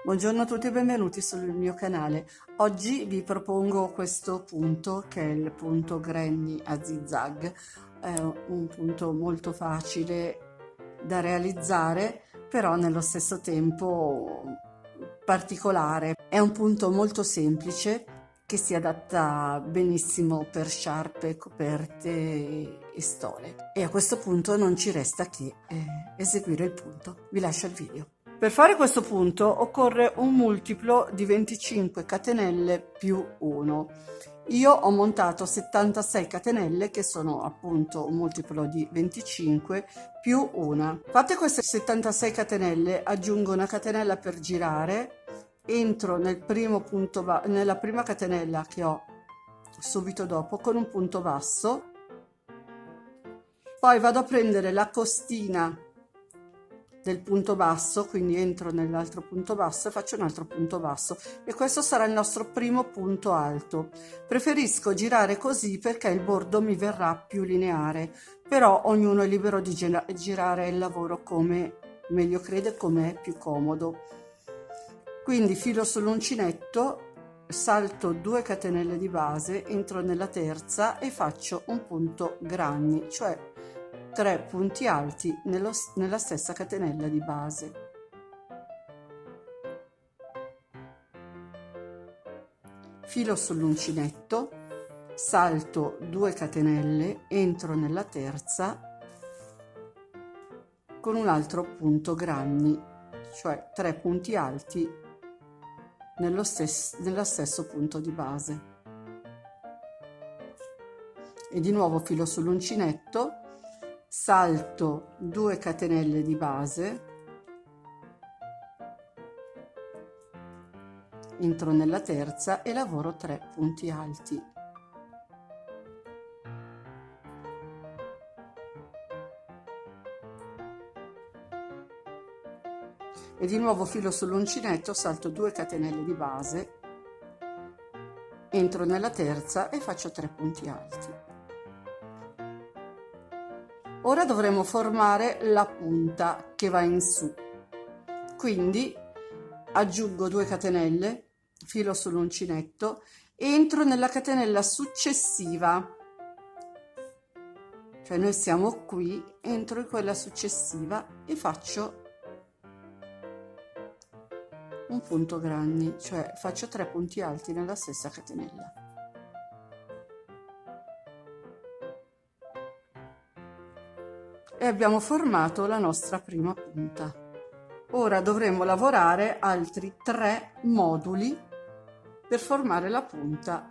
Buongiorno a tutti e benvenuti sul mio canale. Oggi vi propongo questo punto che è il punto Granny a zigzag. È un punto molto facile da realizzare, però nello stesso tempo particolare. È un punto molto semplice che si adatta benissimo per sciarpe, coperte e stole. E a questo punto non ci resta che eseguire il punto. Vi lascio il video. Per fare questo punto occorre un multiplo di 25 catenelle più 1. Io ho montato 76 catenelle che sono appunto un multiplo di 25 più 1. Fatte queste 76 catenelle aggiungo una catenella per girare, entro nel primo punto nella prima catenella che ho subito dopo con un punto basso, poi vado a prendere la costina del punto basso, quindi entro nell'altro punto basso e faccio un altro punto basso, e questo sarà il nostro primo punto alto. Preferisco girare così perché il bordo mi verrà più lineare, però ognuno è libero di girare il lavoro come meglio crede, come è più comodo. Quindi filo sull'uncinetto, salto 2 catenelle di base, entro nella terza e faccio un punto granny, cioè 3 punti alti nella stessa catenella di base. Filo sull'uncinetto, salto 2 catenelle, entro nella terza con un altro punto granny, cioè 3 punti alti nello stesso punto di base. E di nuovo filo sull'uncinetto, salto 2 catenelle di base, entro nella terza e lavoro 3 punti alti. E di nuovo filo sull'uncinetto, salto 2 catenelle di base, entro nella terza e faccio 3 punti alti. Ora dovremo formare la punta che va in su, quindi aggiungo 2 catenelle, filo sull'uncinetto, entro nella catenella successiva, cioè noi siamo qui, entro in quella successiva e faccio un punto granny, cioè faccio 3 punti alti nella stessa catenella. E abbiamo formato la nostra prima punta. Ora dovremo lavorare altri 3 moduli per formare la punta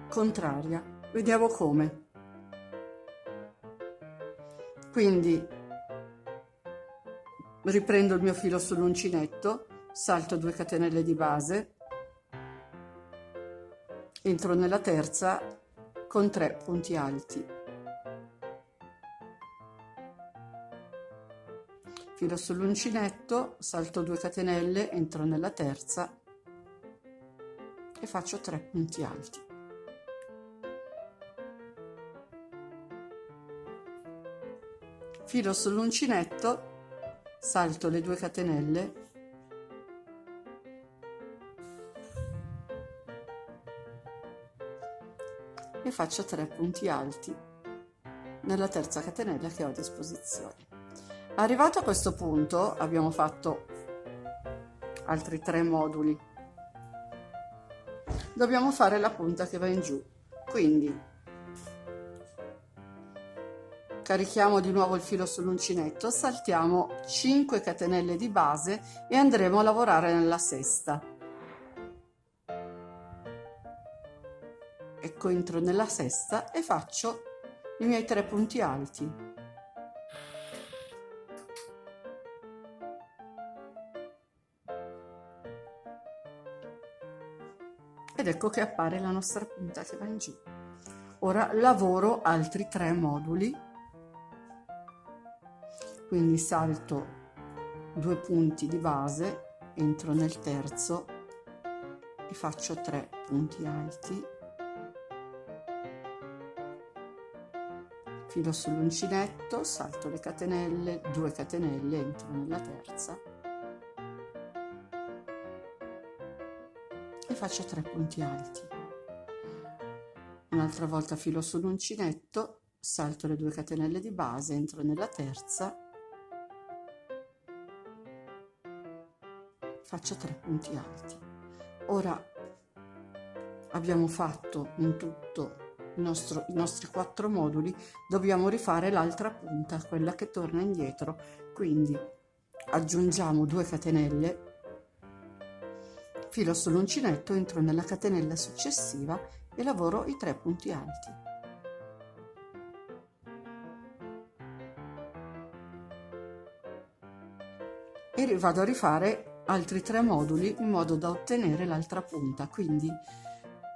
contraria. Vediamo come. Quindi riprendo il mio filo sull'uncinetto, salto 2 catenelle di base, entro nella terza con 3 punti alti. Filo sull'uncinetto, salto 2 catenelle, entro nella terza e faccio 3 punti alti. Filo sull'uncinetto, salto le 2 catenelle e faccio 3 punti alti nella terza catenella che ho a disposizione. Arrivato a questo punto abbiamo fatto altri 3 moduli, dobbiamo fare la punta che va in giù, quindi carichiamo di nuovo il filo sull'uncinetto, saltiamo 5 catenelle di base e andremo a lavorare nella sesta. Ecco, entro nella sesta e faccio i miei 3 punti alti. Ed ecco che appare la nostra punta che va in giù. Ora lavoro altri 3 moduli, quindi salto 2 punti di base, entro nel terzo e faccio 3 punti alti, filo sull'uncinetto, salto le catenelle, 2 catenelle, entro nella terza e faccio 3 punti alti. Un'altra volta filo sull'uncinetto, salto le 2 catenelle di base, entro nella terza, faccio 3 punti alti. Ora abbiamo fatto in tutto i nostri 4 moduli, dobbiamo rifare l'altra punta, quella che torna indietro, quindi aggiungiamo 2 catenelle, filo sull'uncinetto, entro nella catenella successiva e lavoro i 3 punti alti. E vado a rifare altri 3 moduli in modo da ottenere l'altra punta, quindi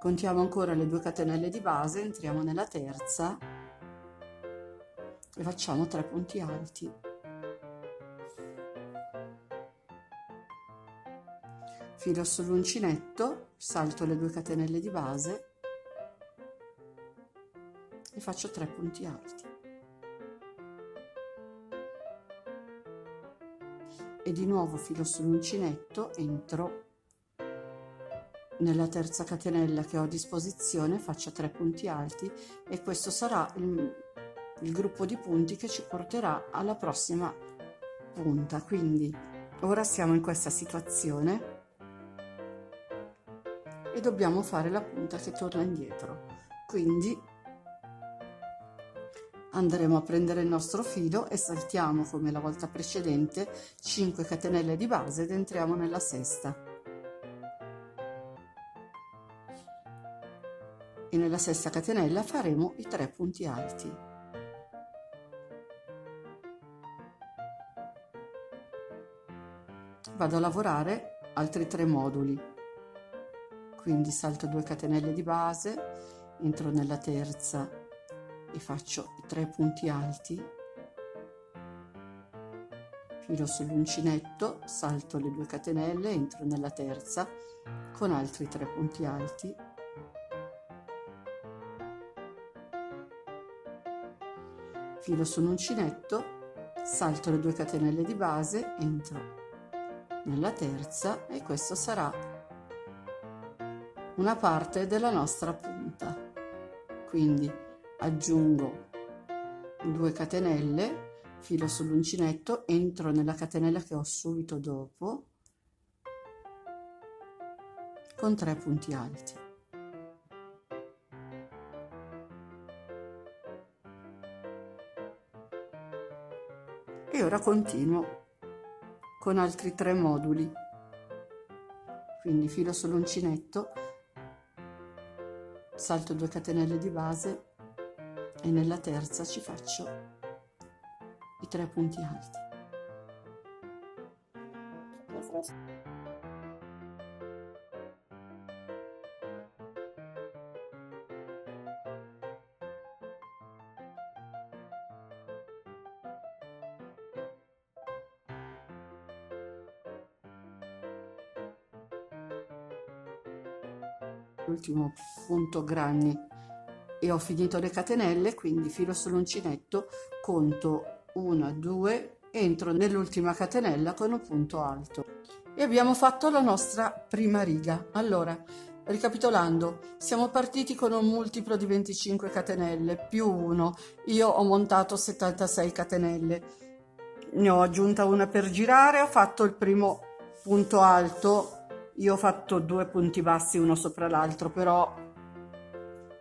contiamo ancora le 2 catenelle di base, entriamo nella terza e facciamo 3 punti alti. Filo sull'uncinetto, salto le 2 catenelle di base e faccio 3 punti alti. E di nuovo filo sull'uncinetto, entro nella terza catenella che ho a disposizione, faccio 3 punti alti e questo sarà il gruppo di punti che ci porterà alla prossima punta. Quindi ora siamo in questa situazione e dobbiamo fare la punta che torna indietro, quindi andremo a prendere il nostro filo e saltiamo come la volta precedente 5 catenelle di base ed entriamo nella sesta. E nella sesta catenella faremo i 3 punti alti. Vado a lavorare altri 3 moduli, quindi salto 2 catenelle di base, entro nella terza e faccio i 3 punti alti, filo sull'uncinetto, salto le 2 catenelle, entro nella terza con altri 3 punti alti, filo sull'uncinetto, salto le 2 catenelle di base, entro nella terza e questo sarà una parte della nostra punta. Quindi aggiungo 2 catenelle, filo sull'uncinetto, entro nella catenella che ho subito dopo con 3 punti alti. E ora continuo con altri 3 moduli, quindi filo sull'uncinetto, salto 2 catenelle di base e nella terza ci faccio i 3 punti alti. L'ultimo punto granny e ho finito le catenelle, quindi filo sull'uncinetto, conto 1, 2, entro nell'ultima catenella con un punto alto e abbiamo fatto la nostra prima riga. Allora, ricapitolando, siamo partiti con un multiplo di 25 catenelle più 1, io ho montato 76 catenelle, ne ho aggiunta una per girare, ho fatto il primo punto alto. Io ho fatto 2 punti bassi uno sopra l'altro, però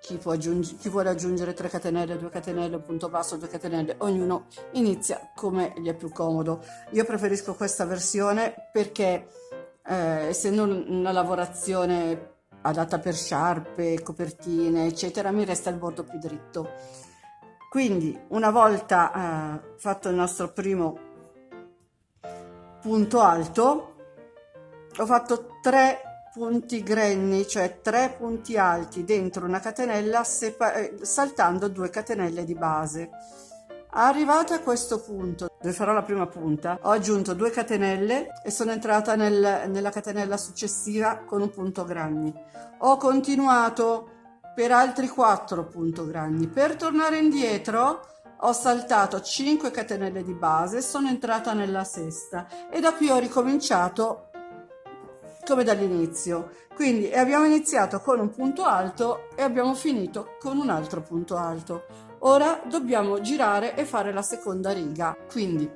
chi vuole aggiungere 3 catenelle, 2 catenelle, un punto basso, 2 catenelle, ognuno inizia come gli è più comodo. Io preferisco questa versione perché essendo una lavorazione adatta per sciarpe, copertine, eccetera, mi resta il bordo più dritto. Quindi una volta fatto il nostro primo punto alto, ho fatto 3 punti granny, cioè 3 punti alti dentro una catenella saltando 2 catenelle di base. Arrivata a questo punto dove farò la prima punta, ho aggiunto 2 catenelle e sono entrata nella catenella successiva con un punto granny. Ho continuato per altri 4 punti granny. Per tornare indietro ho saltato 5 catenelle di base, sono entrata nella sesta e da qui ho ricominciato come dall'inizio. Quindi abbiamo iniziato con un punto alto e abbiamo finito con un altro punto alto. Ora dobbiamo girare e fare la seconda riga. Quindi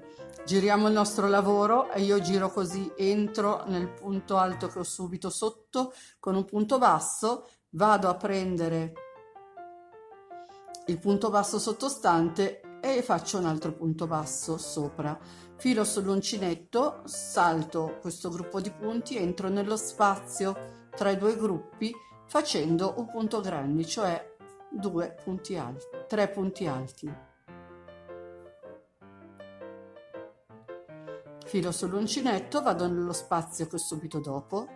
giriamo il nostro lavoro e io giro così, entro nel punto alto che ho subito sotto con un punto basso, vado a prendere il punto basso sottostante e faccio un altro punto basso sopra. Filo sull'uncinetto, salto questo gruppo di punti, entro nello spazio tra i due gruppi facendo un punto grandi, cioè 2 punti alti, 3 punti alti. Filo sull'uncinetto, vado nello spazio che ho subito dopo,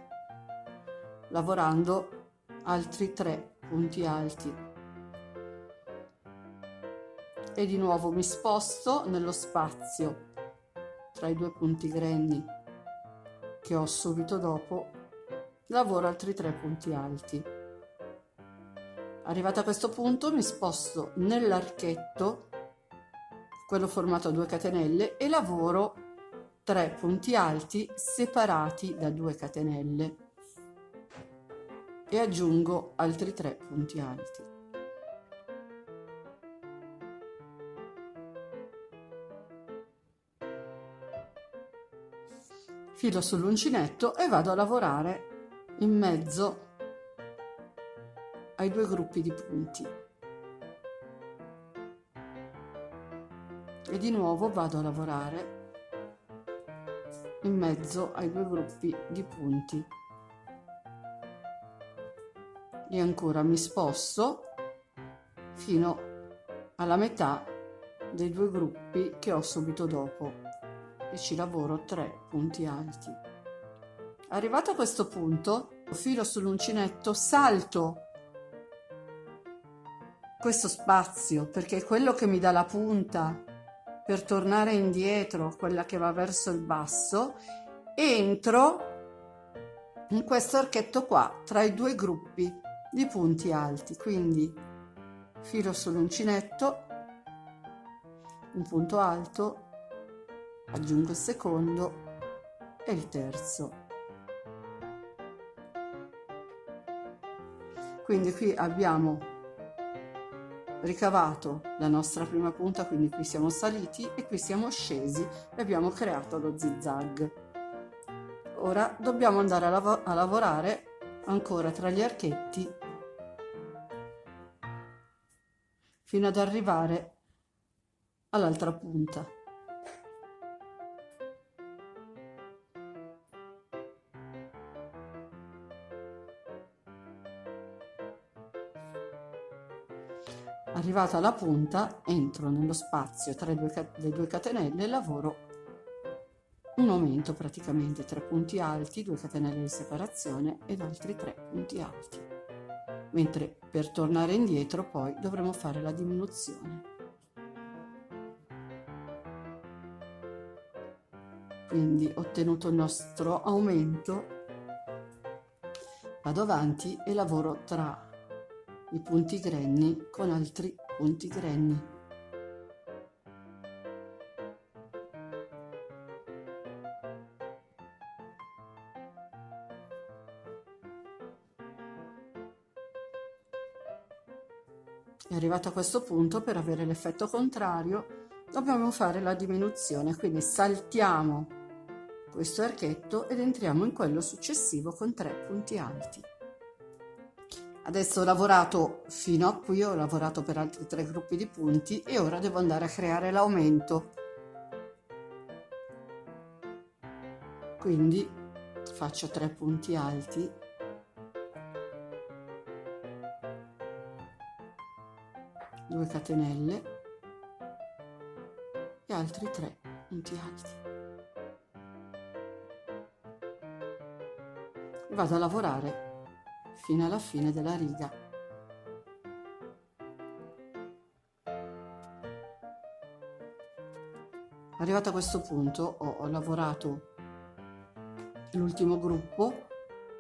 lavorando altri 3 punti alti. E di nuovo mi sposto nello spazio tra i due punti grandi che ho subito dopo, lavoro altri 3 punti alti. Arrivata a questo punto mi sposto nell'archetto, quello formato a 2 catenelle, e lavoro 3 punti alti separati da 2 catenelle e aggiungo altri 3 punti alti. Filo sull'uncinetto e vado a lavorare in mezzo ai due gruppi di punti e di nuovo vado a lavorare in mezzo ai due gruppi di punti e ancora mi sposto fino alla metà dei due gruppi che ho subito dopo e ci lavoro 3 punti alti. Arrivato a questo punto, filo sull'uncinetto, salto questo spazio perché è quello che mi dà la punta per tornare indietro, quella che va verso il basso, entro in questo archetto qua tra i due gruppi di punti alti, quindi filo sull'uncinetto, un punto alto, aggiungo il secondo e il terzo. Quindi qui abbiamo ricavato la nostra prima punta, quindi qui siamo saliti e qui siamo scesi e abbiamo creato lo zigzag. Ora dobbiamo andare a lavorare ancora tra gli archetti fino ad arrivare all'altra punta. Arrivata alla punta, entro nello spazio tra le due catenelle e lavoro un aumento, praticamente 3 punti alti, 2 catenelle di separazione ed altri 3 punti alti, mentre per tornare indietro poi dovremo fare la diminuzione. Quindi ottenuto il nostro aumento, vado avanti e lavoro tra i punti grenni con altri punti grenni. E arrivato a questo punto, per avere l'effetto contrario, dobbiamo fare la diminuzione, quindi saltiamo questo archetto ed entriamo in quello successivo con 3 punti alti. Adesso ho lavorato fino a qui, ho lavorato per altri 3 gruppi di punti e ora devo andare a creare l'aumento. Quindi faccio 3 punti alti, due catenelle e altri 3 punti alti. E vado a lavorare fino alla fine della riga. Arrivato a questo punto ho lavorato l'ultimo gruppo,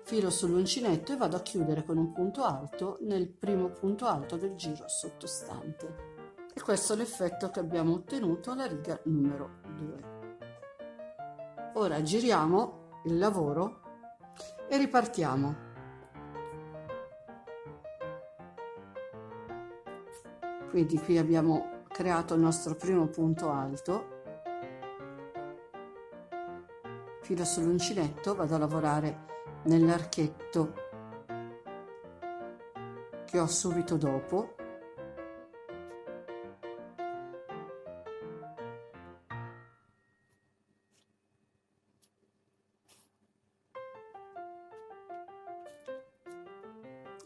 filo sull'uncinetto e vado a chiudere con un punto alto nel primo punto alto del giro sottostante. E questo è l'effetto che abbiamo ottenuto alla riga numero 2. Ora giriamo il lavoro e ripartiamo. Quindi qui abbiamo creato il nostro primo punto alto, filo sull'uncinetto, vado a lavorare nell'archetto che ho subito dopo,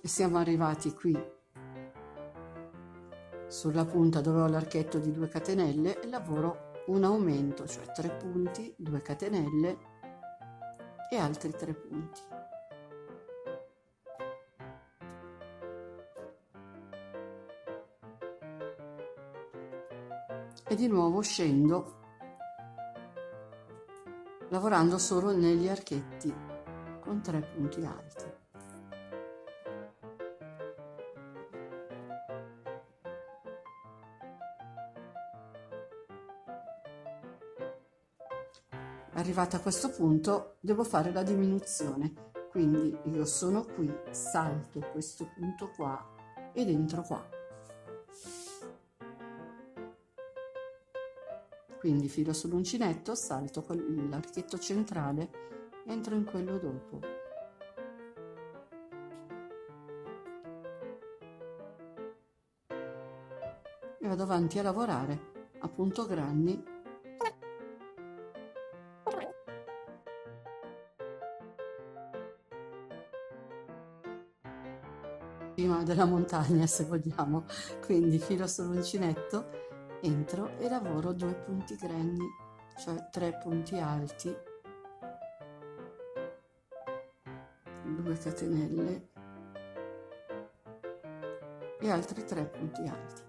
e siamo arrivati qui sulla punta dove ho l'archetto di 2 catenelle e lavoro un aumento, cioè 3 punti, 2 catenelle e altri 3 punti. E di nuovo scendo lavorando solo negli archetti con 3 punti alti. Arrivata a questo punto devo fare la diminuzione, quindi io sono qui, salto questo punto qua ed entro qua. Quindi filo sull'uncinetto, salto con l'archetto centrale, entro in quello dopo. E vado avanti a lavorare a punto granni prima della montagna, se vogliamo. Quindi filo sull'uncinetto, entro e lavoro 2 punti granni, cioè 3 punti alti, 2 catenelle e altri 3 punti alti.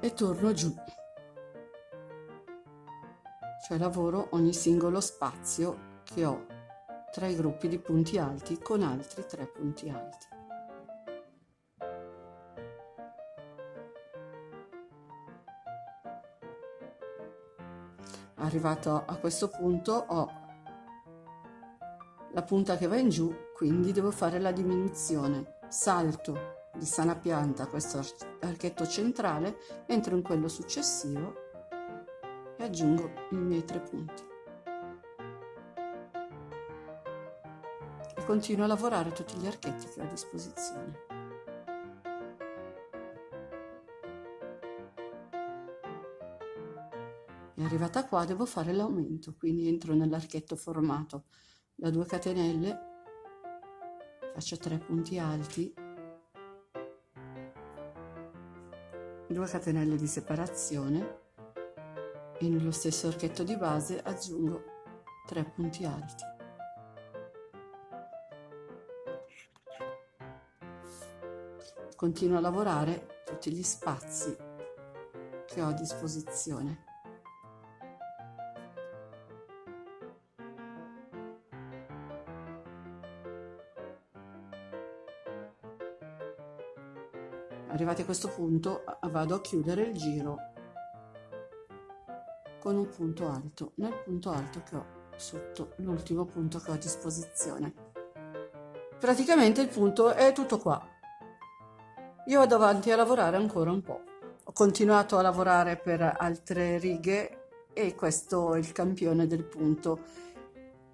E torno giù, cioè lavoro ogni singolo spazio che ho tra i gruppi di punti alti con altri 3 punti alti. Arrivato a questo punto ho la punta che va in giù, quindi devo fare la diminuzione, salto di sana pianta questo archetto centrale, entro in quello successivo e aggiungo i miei 3 punti. E continuo a lavorare tutti gli archetti che ho a disposizione. E arrivata qua devo fare l'aumento, quindi entro nell'archetto formato da 2 catenelle, faccio 3 punti alti, 2 catenelle di separazione e nello stesso archetto di base aggiungo 3 punti alti. Continuo a lavorare tutti gli spazi che ho a disposizione. Arrivati a questo punto vado a chiudere il giro con un punto alto, nel punto alto che ho sotto l'ultimo punto che ho a disposizione. Praticamente il punto è tutto qua. Io vado avanti a lavorare ancora un po'. Ho continuato a lavorare per altre righe e questo è il campione del punto.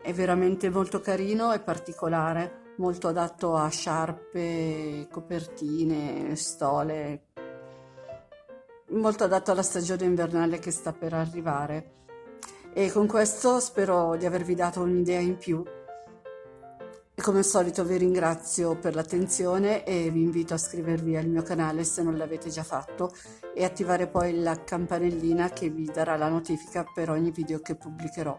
È veramente molto carino e particolare, molto adatto a sciarpe, copertine, stole, molto adatto alla stagione invernale che sta per arrivare. E con questo spero di avervi dato un'idea in più. E come al solito vi ringrazio per l'attenzione e vi invito a iscrivervi al mio canale se non l'avete già fatto e attivare poi la campanellina che vi darà la notifica per ogni video che pubblicherò.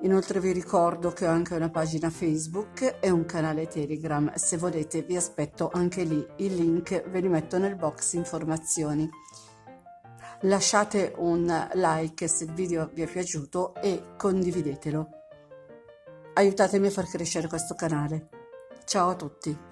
Inoltre vi ricordo che ho anche una pagina Facebook e un canale Telegram. Se volete vi aspetto anche lì, il link ve li metto nel box informazioni. Lasciate un like se il video vi è piaciuto e condividetelo. Aiutatemi a far crescere questo canale. Ciao a tutti!